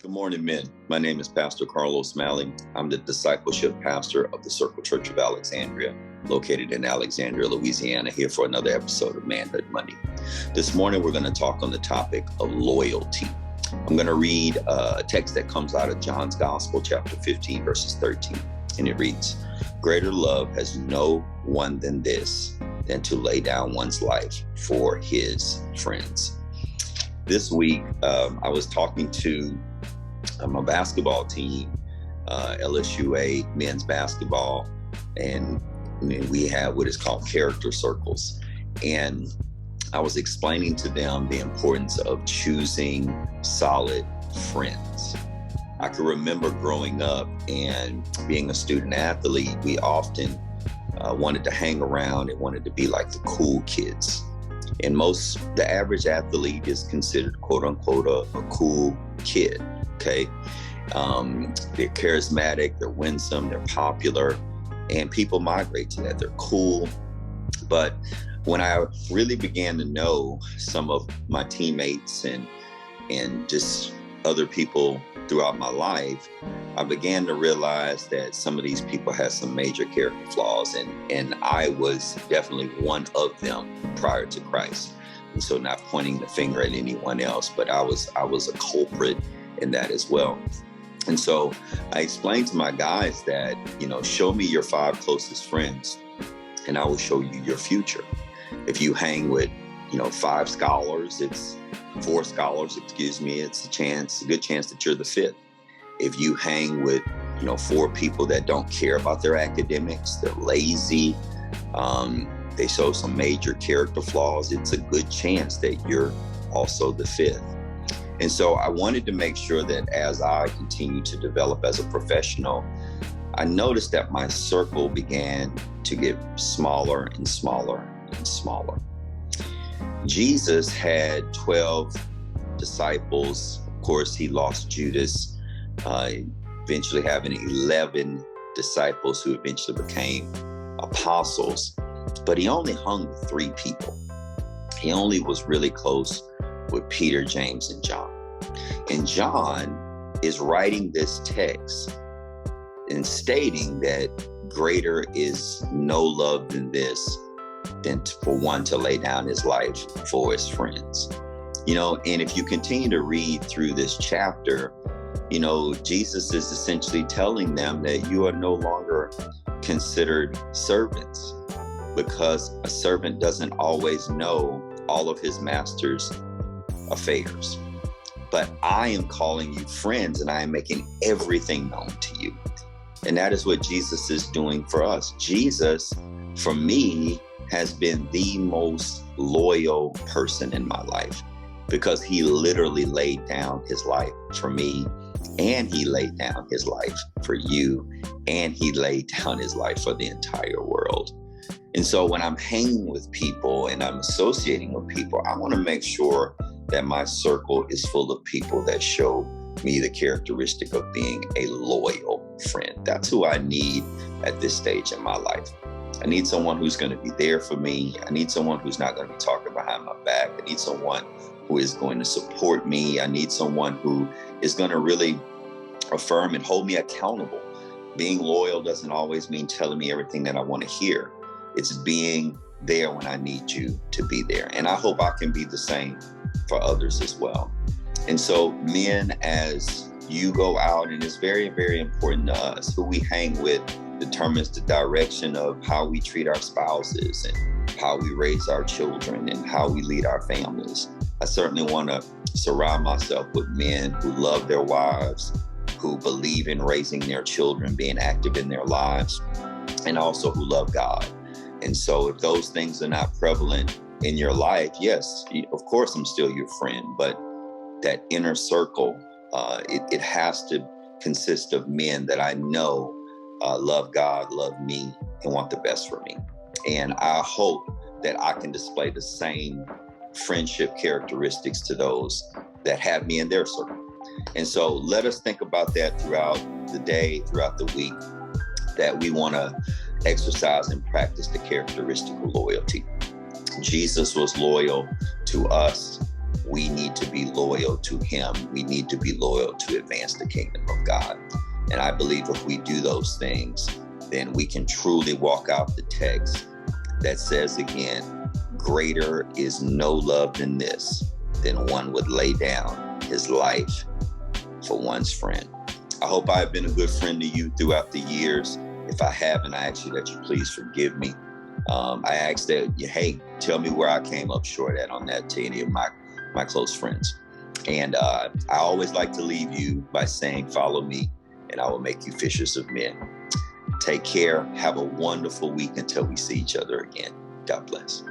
Good morning, men. My name is Pastor Carlos Malley. I'm the discipleship pastor of the Circle Church of Alexandria, located in Alexandria, Louisiana, here for another episode of Manhood Monday. This morning, we're going to talk on the topic of loyalty. I'm going to read a text that comes out of John's Gospel, chapter 15, verses 13, and it reads, "Greater love has no one than this, than to lay down one's life for his friends." This week, I was talking to my basketball team, LSUA men's basketball, and we have what is called character circles. And I was explaining to them the importance of choosing solid friends. I can remember growing up and being a student athlete, we often wanted to hang around and wanted to be like the cool kids. And the average athlete is considered, quote unquote, a cool kid. Okay. They're charismatic, they're winsome, they're popular, and people migrate to that. They're cool. But when I really began to know some of my teammates and just other people throughout my life, I began to realize that some of these people had some major character flaws, and I was definitely one of them prior to Christ. And so, not pointing the finger at anyone else, but I was a culprit in that as well. And so I explained to my guys that, show me your 5 closest friends and I will show you your future. If you hang with, 5 scholars, it's 4 scholars, it's a good chance that you're the 5th. If you hang with, 4 people that don't care about their academics, they're lazy, they show some major character flaws, it's a good chance that you're also the 5th. And so I wanted to make sure that as I continue to develop as a professional, I noticed that my circle began to get smaller and smaller and smaller. Jesus had 12 disciples. Of course, he lost Judas, eventually having 11 disciples who eventually became apostles. But he only hung with 3 people. He only was really close with Peter, James, and John. And John is writing this text and stating that greater is no love than this, than for one to lay down his life for his friends. And if you continue to read through this chapter, Jesus is essentially telling them that you are no longer considered servants, because a servant doesn't always know all of his master's affairs. But I am calling you friends, and I am making everything known to you. And that is what Jesus is doing for us. Jesus, for me, has been the most loyal person in my life, because he literally laid down his life for me, and he laid down his life for you, and he laid down his life for the entire world. And so when I'm hanging with people and I'm associating with people, I want to make sure that my circle is full of people that show me the characteristic of being a loyal friend. That's who I need at this stage in my life. I need someone who's going to be there for me. I need someone who's not going to be talking behind my back. I need someone who is going to support me. I need someone who is going to really affirm and hold me accountable. Being loyal doesn't always mean telling me everything that I want to hear. It's being there when I need you to be there. And I hope I can be the same for others as well. And so, men, as you go out, and it's very, very important to us, who we hang with determines the direction of how we treat our spouses and how we raise our children and how we lead our families. I certainly want to surround myself with men who love their wives, who believe in raising their children, being active in their lives, and also who love God. And so if those things are not prevalent in your life, yes, of course, I'm still your friend, but that inner circle, it has to consist of men that I know love God, love me, and want the best for me. And I hope that I can display the same friendship characteristics to those that have me in their circle. And so let us think about that throughout the day, throughout the week, that we want to exercise and practice the characteristic of loyalty. Jesus was loyal to us we need to be loyal to him. We need to be loyal to advance the kingdom of God. And I believe if we do those things, then we can truly walk out the text that says again, greater is no love than this, than one would lay down his life for one's friend. I hope I have been a good friend to you throughout the years. If I haven't, I ask you that you please forgive me. I ask that you, hey, tell me where I came up short at on that to any of my close friends. And I always like to leave you by saying, follow me and I will make you fishers of men. Take care. Have a wonderful week until we see each other again. God bless.